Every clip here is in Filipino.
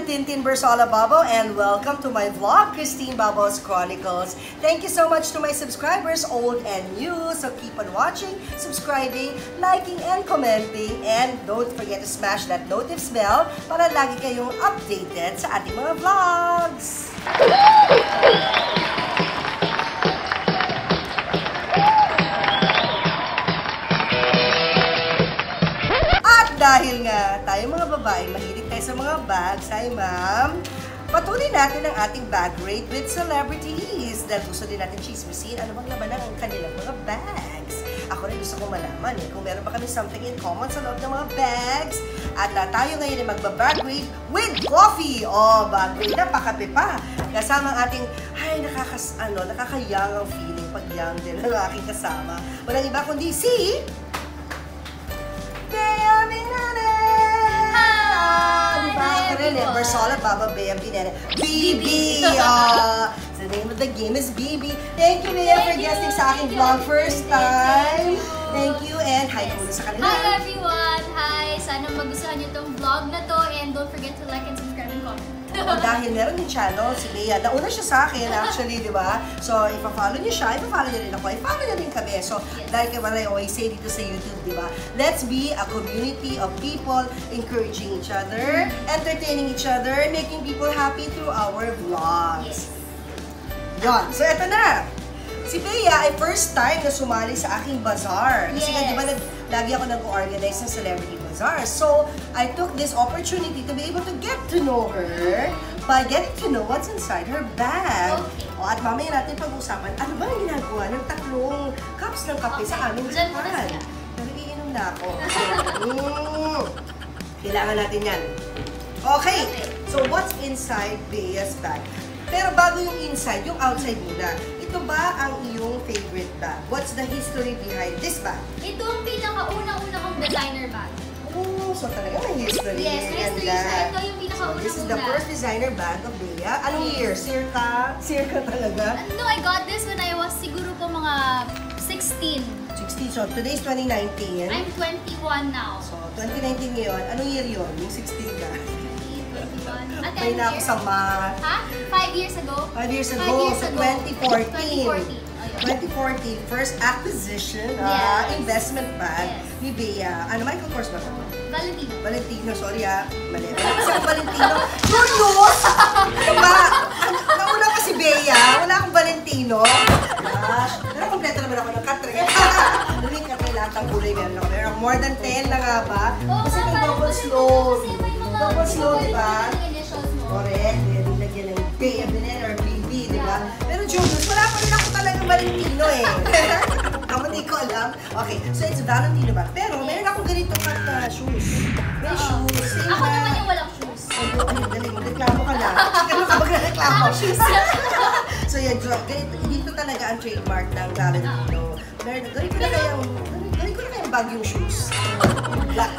Tintin Bersola Babo and welcome to my vlog, Christine Babo's Chronicles. Thank you so much to my subscribers, old and new. So keep on watching, subscribing, liking, and commenting. And don't forget to smash that notification bell para lagi kayong updated sa ating mga vlogs. Dahil nga tayo mga babae, mahilig tayo sa mga bags, hi ma'am. Patuloy natin ang ating bag rate with celebrities. Dahil gusto din natin chismisin, ano bang laman ang kanilang mga bags. Ako rin gusto kong malaman kung meron ba kami something in common sa loob ng mga bags. At tayo ngayon ay magbabag rate with coffee. Oh, bag rate na, pakape pa. Kasama ang ating, nakakayang ang feeling pag young din ang aking kasama. Walang iba kundi si... Bersola Babo Bea Binere. BB! The name of the game is BB. Thank you, Bea, for guesting sa aking vlog first time. Thank you, and hi muna sa kanila. Hi everyone! Hi! Sana magustuhan niyo itong vlog na to and don't forget to like and subscribe and comment. Dahil meron din channel, si Bea. Nauna siya sa akin, actually, di ba? So, ipa-follow niyo siya, ipa-follow niyo rin ako, ipa-follow niyo rin kami. So, dahil kaya I always say dito sa YouTube, di ba? Let's be a community of people encouraging each other, entertaining each other, making people happy through our vlogs. Yon. So, eto na. Si Bea ay first time na sumali sa aking bazaar. Kasi nga, di ba, lagi ako nag-organize ng celebrity bazaar. So, I took this opportunity to be able to get to know her by getting to know what's inside her bag. Okay. At mamaya natin pag-usapan, ano ba ang ginagawa ng tatlong cups ng kape sa aming bazaar? Nag-iinom na ako. Kailangan natin yan. Okay. So, what's inside Bea's bag? Pero bago yung inside, yung outside muna. Ito ba ang iyong favorite bag? What's the history behind this bag? Ito ang pinaka-unang-una kong designer bag. Oh, so talaga may history. Yes, may history siya. Ito yung pinaka-unang-una. So this is the first designer bag of Bea. Anong year? Circa talaga? No, I got this when I was siguro po mga 16. 16. So today's 2019. I'm 21 now. So 2019 ngayon. Anong year yun? Yung 16 ka? 21. At may na ako sa math. Ha? 5 years ago? 5 years ago. 5 years so ago. 2014. 2014, first acquisition, investment bag ni Bea. Ano, Michael Kors ba ito? Valentino. Valentino, sorry mali. Isang Valentino. Julius! Diba? Nauna pa si Bea, wala akong Valentino. Gosh, pero kompleto naman ako ng katre. Luming katre lahat ng kulay meron ako. Meron more than 10 na nga ba? Kasi may double slow. Double slow, diba? Correct. Nilagyan ng Bea Binere or BB, diba? Pero Julius, wala pa rin ako talagang Valentino Ako hindi ko alam. Okay, so it's Valentino ba? Pero meron akong ganito shoes. May shoes. Ako naman yung walang shoes. Dali, magreklamo ka na. Ano ka magreklamo? Shoes. So yan, dito talaga ang trademark ng Valentino. Gawin ko na kayang bag yung shoes.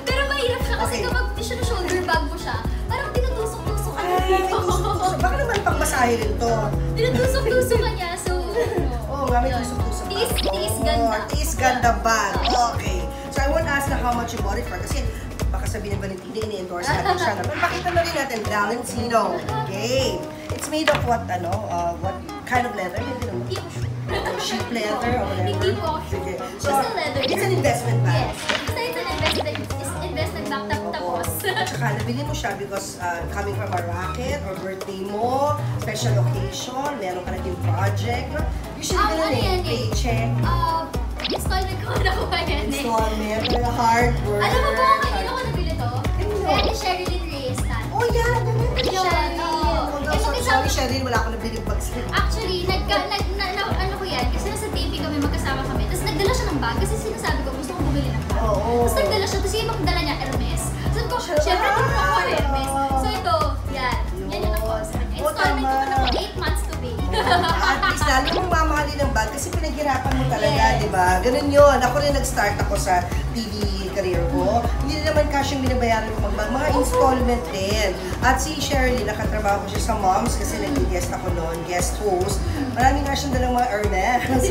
Pero mahirap siya kasi kapag shoulder bag mo siya, parang tinutusok-tusok ka niya. Baka naman pang-masahe rin to. Tinutusok-tusok ka niya, so... Oo nga, may tusok-tusok. Tiis ganda. Tiis ganda bag. Okay. So I won't ask na how much you bought it for kasi baka sabihin ng Valentino, ini-endorse natin siya. Pero pakita na rin natin, Valentino. Okay. It's made of what kind of leather? Sheep leather or whatever? Hindi po. Sige. So, it's an investment bag. Yes. Kasi it's an investment bag tapos. Tsaka nabili mo siya because coming from a racket or birthday mo, special occasion, meron ka naging project. Usually ganun paycheck. Installment ko na ko ba yan Installment, hard work. Alam mo po, kanino ko nabili to? Kaya ni Sherilyn Reyes tan. Oh yeah, ganun yun. Sorry Sherilyn, wala akong nabili bags. Actually, ano ko yan, kasi nasa taping kami, magkasama kami. Tapos nagdala siya ng bag, kasi sinasabi ko, gusto kong bumili ng bag. Tapos nagdala siya, tapos yung magdala niya, Hermes. Sabi ko, syempre, hindi ko ako Hermes. So ito, yan yung ako. Installment ko na 8 months to pay. At least, lalo mong mamahalin ng bag kasi pinaghirapan mo talaga, di ba? Ganun yun. Ako rin nag-start ako sa TV career ko. Hindi naman cash yung binabayaran ko mag-bag. Mga installment din. At si Sherilyn, nakatrabaho ko siya sa Moms kasi nag-guest ako noon, guest host. Maraming nga siyang dalang mga Hermes.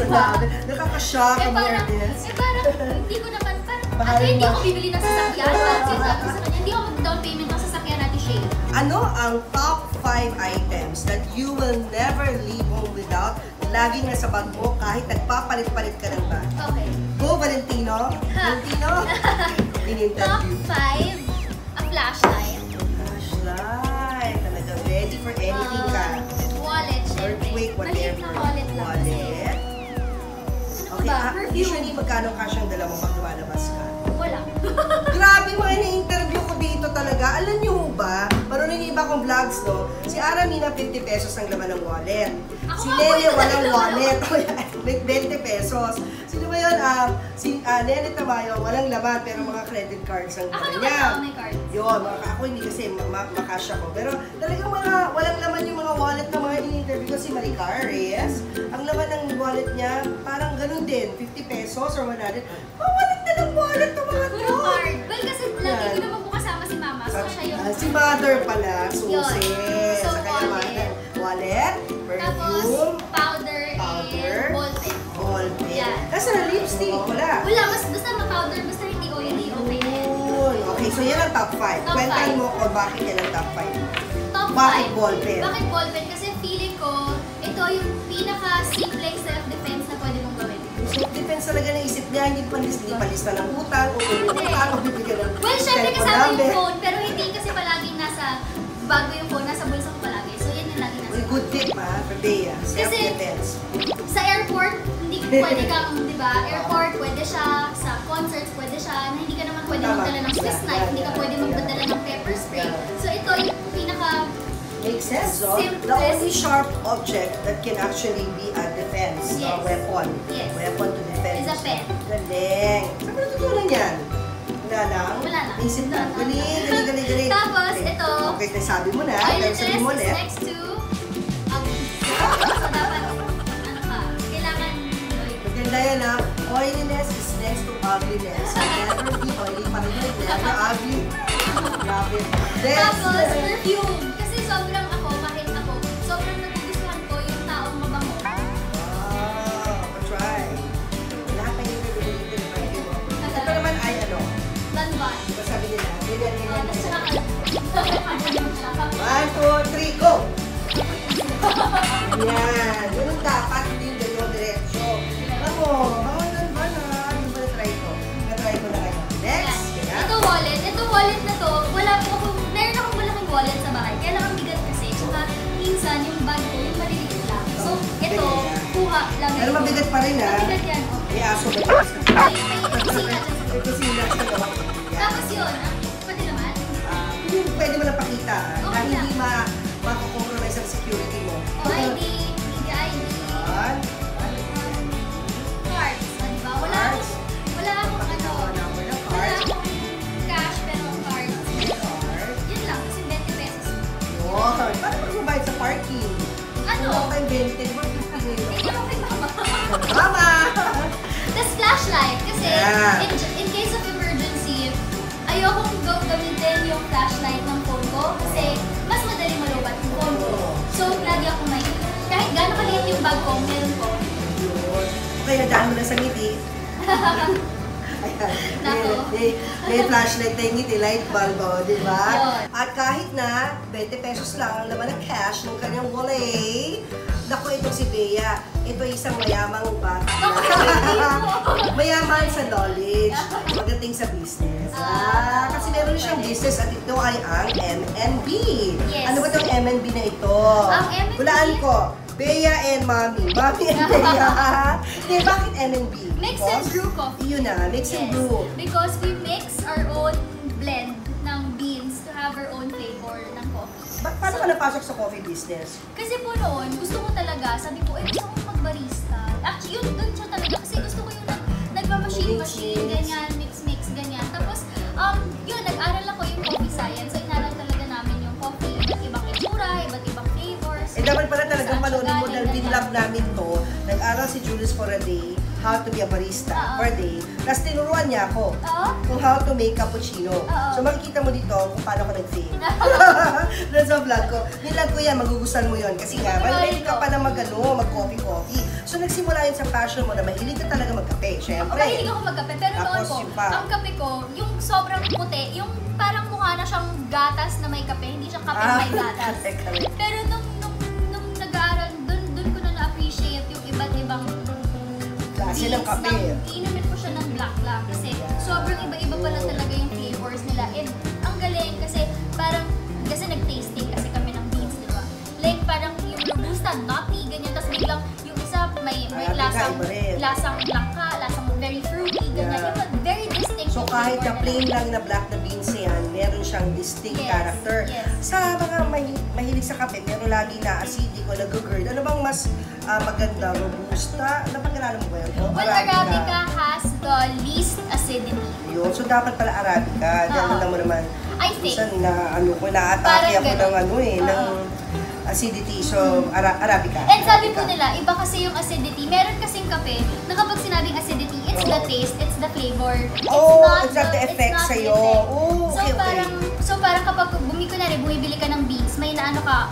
Nakaka-shock ang mga Hermes. Parang, hindi ko naman, parang, hindi ako bibili ng sasakyan. Sabi ko sa kanya, hindi ako mag-down payment ng sasakyan natin, Shay. Ano ang top 5 items that you will never leave home without? Laging nasa bag mo kahit nagpapalit-palit ka ng bag. Okay. Go, Valentino! Valentino! Top In-interview. 5, a flashlight. Flashlight! Talaga ready for anything ka. Wallet, syempre. Earthquake, Maliit whatever. na wallet lang kasi. Wallet. Ano Okay, ba? Perfume. usually magkano cash ang dala mo pag lumalabas ka? Wala. Grabe mga na-interview ko dito talaga. Alam niyo ba, marunong yung iba kong vlogs, no? Si Aramina, 50 pesos ang laman ng wallet. Ako Si nga, Nene, wala walang talaga. wallet. 20 pesos. Sino ba yun? Si Nene Tamayo, walang laman, pero mga credit cards ang Ako dala naman niya. ako may card. Yun, ako hindi kasi makash ako. Pero talagang mga walang laman yung mga wallet na mga in-interview ko si Maricar Reyes. Ang laman ng wallet niya, parang ganun din, 50 pesos or 100. Walang dalang wallet ng mga Puro to. card. Well, kasi lagi ko naman po kasama si mama. So, siya yung... Si mother pala, Susi. Yun. So, Sa kanya mother. Wallet, Tapos, perfume, powder, Powder. and ballpen. ballpen. Yan. Nasa na lipstick, wala. Wala, basta ma-powder, basta hindi oily, okay na yan. Yun. Okay, so yan ang top 5. Top Kwentan five. mo ko bakit yan ang top 5. Top Bakit 5. ballpen? Bakit ballpen? Kasi feeling ko, ito yung pinaka-simpleng self-defense na pwede mong gawin. So, depends talaga ng isip niya, hindi palista ng utang, o utang, o bibigyan ng Well, syempre cellphone kasama number. yung phone, pero hindi kasi palaging nasa bago yung phone, nasa bulsa ko palagi. So, yan yung lagi nasa Uy, good tip ha, for Bea. Self-defense. Sa airport, hindi pwede kang, di ba? Airport, pwede siya. Sa concerts, pwede siya. Na hindi ka naman pwede Tama. magdala ng Swiss Yeah, knife, yeah, hindi ka yeah. pwede magdala ng pepper spray. Yeah. So, ito yung pinaka... Makes sense, no? Simplest. The only sharp object that can actually be a defense, a Yes. weapon. Yes. Weapon to defend. Is a pen. Galing. Saan mo natutunan yan? Wala lang? Wala lang. Isip na. Galing. Tapos, Okay. ito. Okay, nasabi mo na. Pero Oiliness sabi mo is ulit. next to... So, dapat, ano ka, kailangan... Maganda yan ha. Oiliness is next to ugliness. So, never be oily pa rin yun. Never ugly. Grabe. Tapos, perfume. Kasi sobrang ako, kahit ako, sobrang nagugustuhan ko yung taong mabango. Wow. Try. Lahat ng yung nagagawin mo. Ito naman ay ano. Banban. Diba sabi nila? Ganyan. Tapos, saka, 1, 2, 3, go! Yan. Ganun dapat. Hindi yung ganyan diretso. Ako, baka ganun ba na? Yung ba na-try ko? Na-try ko na kayo. Next. Yan. Ito wallet na to, wala po ako, meron akong malaking wallet sa bahay, kaya lang ang bigat kasi, tsaka minsan yung bag ko, yung maliliit lang. So, ito, kuha lang. Pero mabigat pa rin ha. Mabigat yan, oh. May aso ba ito? May kusina dyan sa May kusina siya. Tapos yun, pwede naman. Yung pwede mo lang pakita. Na Okay lang. hindi makakompromise ang security mo. O ID, ID, Yan. cards, o diba? Wala akong ano, wala akong cash, pero cards. Yun lang, kasi 20 pesos. Yun. Paano magbabayad sa parking? Ano? Wala tayong 20. Ba't 50 ngayon? Hindi ako kay mama. Mama! Tapos flashlight, kasi Yeah. in case of emergency, ayokong gamitin yung flashlight ng phone ko kasi mas madali malubat yung phone ko. So, lagi ako may, kahit gano'n kaliit yung bag ko, meron ko. Yun. Kaya daan mo na sa ngiti. Ayan. Nako. May flashlight na yung ngiti, light bulb, oh, di ba? Yun. At kahit na 20 pesos lang ang laman ng cash ng kanyang wallet, naku, itong si Bea, ito ay isang mayamang bata. Mayaman sa knowledge, pagdating sa business. Kasi meron siyang business at ito ay ang MNB. Yes. Ano ba itong MNB na ito? Ang MNB? Hulaan ko. Bea and Mommy. Mommy and Bea. Hindi, bakit MNB? Mix and brew coffee. Yun na, mix and brew. Because we mix our own blend ng beans to have our own flavor ng coffee. Paano ka napasok sa coffee business? Kasi po noon, gusto ko talaga, sabi ko, gusto ko mag-barista. Actually, yun, dun siya talaga. Kasi gusto ko yung nagmamachine-machine, ganyan, mix-mix, ganyan. Tapos, yun, nag-aral ako yung coffee science. So, inaral talaga namin yung coffee, iba't ibang itsura, iba't ibang flavors. Dapat pala talagang Saan siya manonin mo galing, dahil ganyan. binlog namin to. Nag-aral si Julius for a day, how to be a barista Oo. for a day. Tapos tinuruan niya ako Oo. kung how to make cappuccino. Oo. So makikita mo dito kung paano ko nag-fail. Doon sa vlog ko. Nilag ko yan, magugustuhan mo yun. Kasi nga, mahilig ka pa na mag-coffee-coffee. So nagsimula yun sa passion mo na mahilig ka talaga magkape, syempre. Mahilig ako magkape, pero Tapos noon po, yung pa. ang kape ko, yung sobrang puti, yung parang mukha na siyang gatas na may kape, hindi siya kape may gatas. Pero nung nag-aaral, dun ko na na-appreciate yung iba't ibang klase ng kape. Inumin ko siya ng black lang kasi sobrang iba-iba pala talaga yung flavors nila. And ang galing kasi parang, kasi nag-tasting kasi kami ng beans, di ba? Like parang yung robusta, nutty, ganyan. Tapos biglang yung isa may lasang langka, lasang very fruity, ganyan. Yung very distinct. So kahit na plain lang na black na beans yan, meron siyang distinct character. Sa mga mahilig sa kape, meron lagi na acidic o nag-GERD. Ano bang mas maganda? Robusta? Napagkalala mo ba yun? Well, Arabica has the least acidity. Yun. So dapat pala Arabica. Gano'n mo naman. I think. Minsan na-atake ako ng acidity. So, Arabica. And sabi po nila, iba kasi yung acidity. Meron kasing kape na kapag sinabing acidity, it's the taste, it's the flavor. It's not the effect sa'yo. So parang kapag bumibili ka ng beans, may naano ka,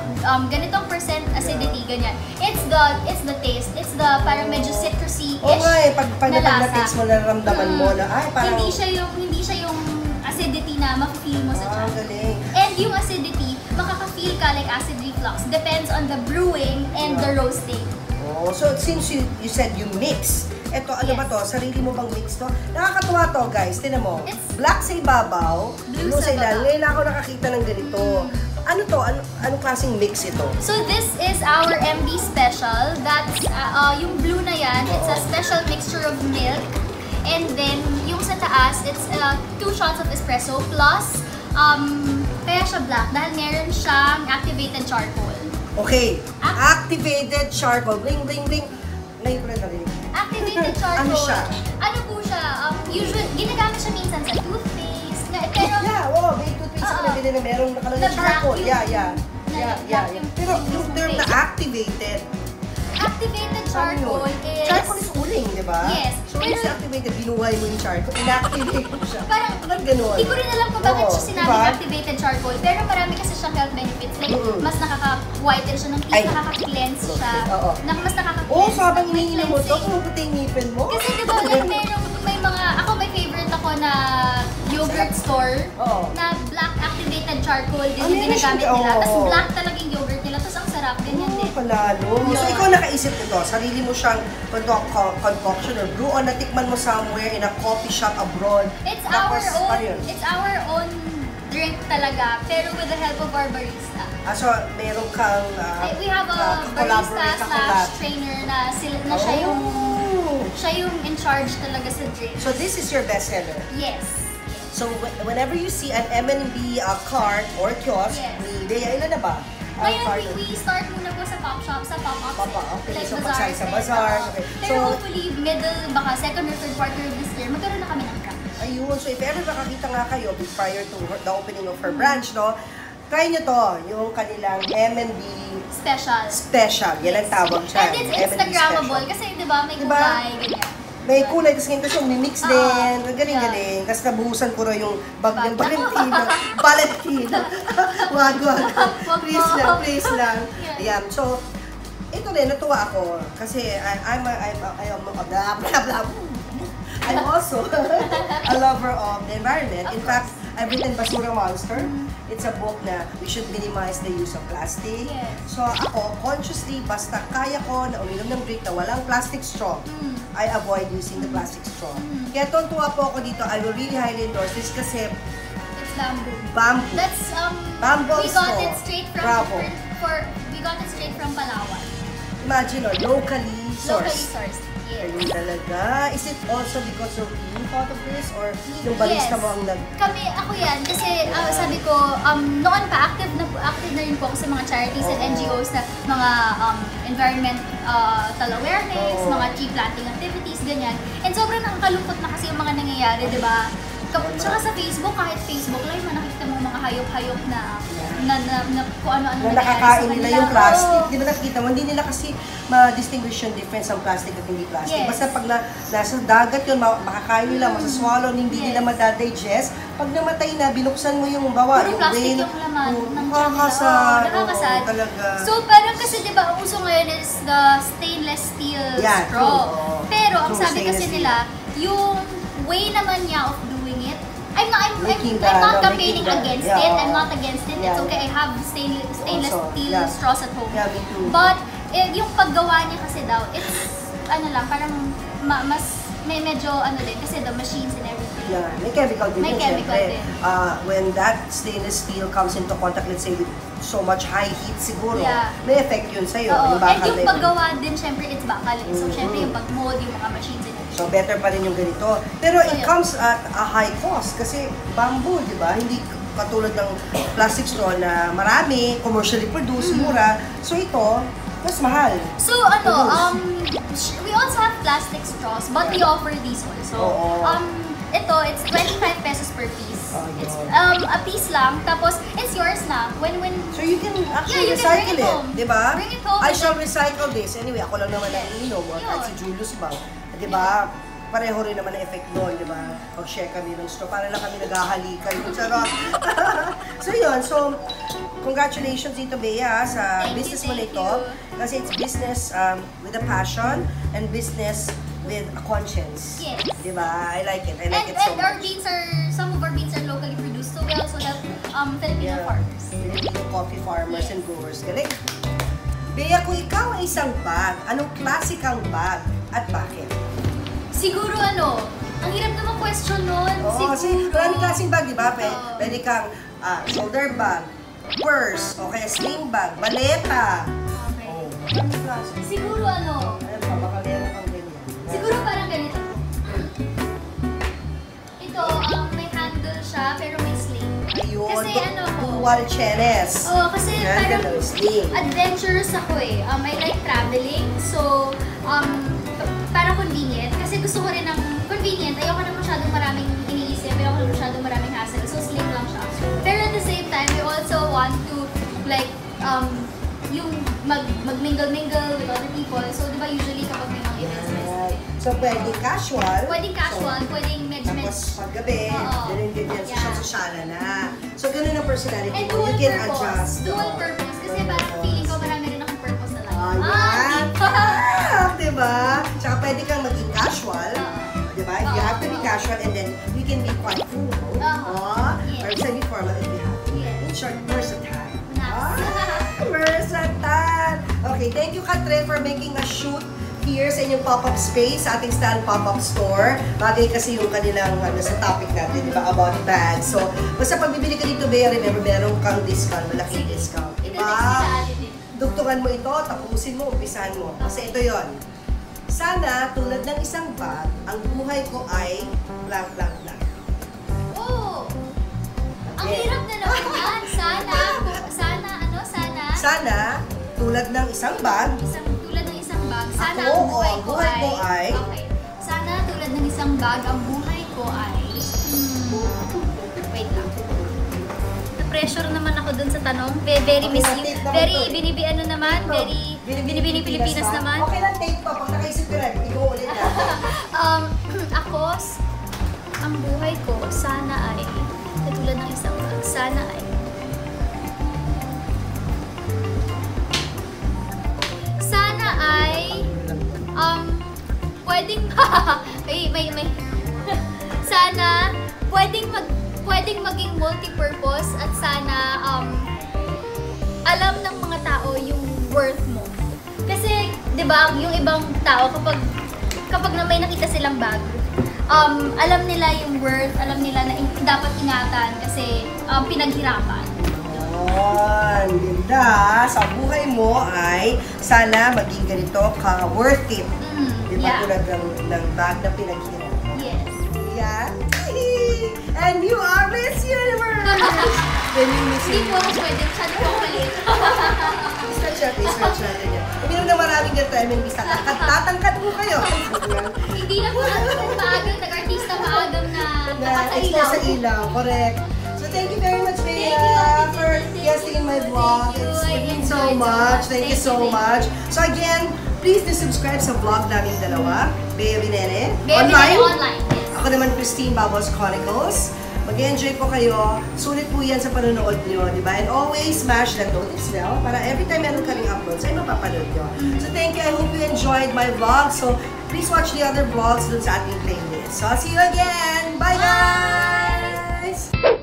ganitong percent acidity, ganyan. It's the taste, it's the parang medyo citrusy-ish pag na-taste mo, nararamdaman mo na, parang... Hindi siya yung acidity na ma-feel mo sa tiyan. Galing. And yung acidity, makaka-feel ka like acid reflux. Depends on the brewing and the roasting. So since you said you mix, eto ano ba to? Sarili mo bang mix to? Nakakatuwa to guys, tinan mo. Black sa ibabaw, blue sa ilalim. Ngayon ako nakakita ng ganito. Ano to? Anong klaseng mix ito? So this is our MB Special. That's, yung blue na yan, it's a special mixture of milk. And then, yung sa taas, it's 2 shots of espresso plus, kaya siya black dahil meron siyang activated charcoal. Okay, activated charcoal. Bling, bling, bling. Ngayon ko na narinig. Activated charcoal. Ano siya? Ano po siya? Usually, ginagamit siya minsan sa toothpaste. Pero, may toothpaste na nabili na meron nakalagay charcoal. Pero yung term na activated charcoal is... Charcoal is uling, di ba? Yes. So, when you say activated, binuhay mo yung charcoal, inactivate mo siya. Parang gano'n. Hindi ko rin alam kung bakit siya sinabing activated charcoal, pero marami kasi siyang health benefits. Like, mas nakaka-whiten siya ng teeth, nakaka-cleanse siya. Mas nakaka-cleanse. So habang iniinom mo ito, kumuputi yung ngipin mo? Kasi di ba, may mga, may favorite ako na yogurt store na black activated charcoal din yung ginagamit nila. Tapos black talaga yung yogurt nila, tapos ang sarap, ganyan din. Palalo. So ikaw nakaisip nito, sarili mo siyang concoction or brew o natikman mo somewhere in a coffee shop abroad? It's our own drink talaga, pero with the help of our barista. So meron kang we have a barista/trainer na siya yung in charge talaga sa drink. So this is your bestseller? Yes. So whenever you see an M&B cart or kiosk, ni Bea, ilan na ba? Ngayon, we start muna po sa pop-shop, sa pop-up. Okay, like so pagsali sa bazaar. Okay. Pero hopefully, baka second or third quarter of this year, magkaroon na kami ng branch. Ayun, so if ever nakakita nga kayo prior to the opening of her branch, no, try nyo to, yung kanilang M&B Special. Yan ang tawag siya. And it's Instagrammable kasi, di ba, may kulay, ganyan. May kulay, kasi ngayon kasi mimix din. Galing-galing. Tapos nabuhusan ko rin yung bag ng Valentino. Wag. Please lang. Ayan. So, ito rin, natuwa ako. Kasi I'm also a lover of the environment. In fact, I've written Basura Monster. It's a book na we should minimize the use of plastic. So ako, consciously, basta kaya ko na uminom ng drink na walang plastic straw, I avoid using the plastic straw. Kaya tuwa po ako dito, I will really highly endorse this kasi it's bamboo. That's bamboo. We got it straight from we got it straight from Palawan. Imagine, locally sourced. Yes. Ayun talaga. Is it also because of you thought of this? Or yung barista mo ang Ako yan. Kasi sabi ko, noon pa, active na rin po ako sa mga charities and NGOs na mga environmental awareness, mga tree planting activities, ganyan. And sobrang nakakalungkot na kasi yung mga nangyayari, di ba? Tsaka sa Facebook, kahit Facebook live, nakikita mo mga hayop-hayop na kung ano-ano na nakakain nila yung plastic. Di ba nakikita mo? Hindi nila kasi ma-distinguish yung difference ng plastic at hindi plastic. Basta pag nasa dagat yun, makakain nila, masaswallow, hindi nila madadigest. Pag namatay na, binuksan mo yung bawa. Puro plastic yung laman ng nakakasad. Talaga. So parang kasi di ba, ang uso ngayon is the stainless steel straw. Pero ang sabi kasi nila, yung way naman niya of doing it I'm not campaigning against it. I'm not against it. It's okay. I have stainless steel straws at home. Yeah, me too. But yung paggawa niya kasi daw, it's parang mas medyo din kasi the machines and everything. Yeah, may chemical din. May chemical din. When that stainless steel comes into contact, let's say with so much high heat siguro, may effect yun sa'yo. Oo, and yung paggawa din, syempre, it's bakal. So, syempre, yung pag-mold, yung mga machines and everything. So, better pa rin yung ganito. Pero it comes at a high cost kasi bamboo, di ba? Hindi katulad ng plastic straw na marami, commercially produced, mura. So, ito, mas mahal. So, we also have plastic straws, but we offer these also. Ito, it's 25 pesos per piece. It's a piece lang, tapos it's yours na. So you can actually recycle it, di ba? Bring it home. I shall recycle this. Anyway, ako lang naman ang iinom. At si Julius ba? Di ba? Pareho rin naman ang effect doon, di ba? Pag-share kami ng straw, para lang kami naghahalikan. So yun, so congratulations dito, Bea, sa business mo na ito. Kasi it's business with a passion and business with a conscience. Yes. Diba? I like it. I like it so and much. some of our beans are locally produced, so we also have Filipino farmers. Filipino coffee farmers and growers. Galing. Bea, kung ikaw ay isang bag, anong klase kang bag at bakit? Siguro ang hirap naman question nun. Siguro. Maraming klaseng bag, di ba? Pwede kang shoulder bag, purse, o kaya sling bag, maleta. Okay. Siguro Ayun pa, baka meron kang ganyan. Siguro parang ganito. Ito, may handle siya, pero may sling. Ayun, Kasi dual chenes. Kasi parang adventurous ako eh. I like traveling, so para convenient. Kasi gusto ko rin ng convenient. Ayoko na masyadong maraming iniisip, ayoko na masyadong maraming hassle. So sling lang siya. Pero at the same time, we also want to like yung mag-mingle-mingle with other people. So, di ba usually kapag may mga events, so, pwedeng casual. Pwedeng medyo. Tapos, paggabi, din sa sosyala na. So, ganun ang personality and mo. You can adjust. Dual purpose. Kasi parang feeling ko marami rin akong purpose sa life. Diba? Tsaka pwede kang maging casual. Diba? You have to be casual and then we can be quite cool. Or semi-formal if you have to. In short, versatile. Versatile! Okay, thank you, Katre, for making a shoot here sa inyong pop-up space, sa ating stand pop-up store. Bagay kasi yung kanilang sa topic natin, di ba, about bags. So, basta pag bibili ka dito, Bea, remember, meron kang discount, malaking discount. Diba? Dugtungan mo ito, tapusin mo, umpisahan mo. Kasi ito yon. Sana, tulad ng isang bag, ang buhay ko ay blank, blank, blank. Oh! Ang hirap na naman yan. Sana, tulad ng isang bag, sana ang buhay ko ay okay. Sana tulad ng isang bag, ang buhay ko ay wait lang. Na-pressure naman ako dun sa tanong. Very miss you. Very binibi naman. Very binibini Pilipinas naman. Okay lang, tape pa. Pag nakaisip ka rin, ikaw ulit natin. Ako, ang buhay ko, sana ay tulad ng isang bag, sana ay pwedeng may sana pwedeng maging multi-purpose at sana alam ng mga tao yung worth mo. Kasi 'di ba, yung ibang tao kapag na may nakita silang bag, alam nila yung worth, alam nila na dapat ingatan kasi pinaghirapan. Ganda. Sa buhay mo ay sana maging ganito ka worth it. Diba? Tulad ng bag na pinaghirapan. Yes. Yeah. And you are Miss Universe! Hindi po ako pwede. Masyado po ako maliit. Stretch natin yan. Uminom na maraming ganito, MNBs. Tatangkat mo kayo. Hindi na po maagang nag-artista, maagang na nakasailaw. Sa ilaw, correct. So thank you very much, Bea, for guesting in my vlog. It means so much. Thank you so much. So again, please subscribe sa vlog naming dalawa, Bea Binene. Online. Ako naman, Christine Bubbles Chronicles. Mag-enjoy po kayo. Sulit po yan sa panonood nyo, di ba? And always smash that notice bell para every time meron kaming uploads ay mapapanood nyo. So thank you. I hope you enjoyed my vlog. So please watch the other vlogs dun sa ating playlist. So I'll see you again. Bye guys! guys!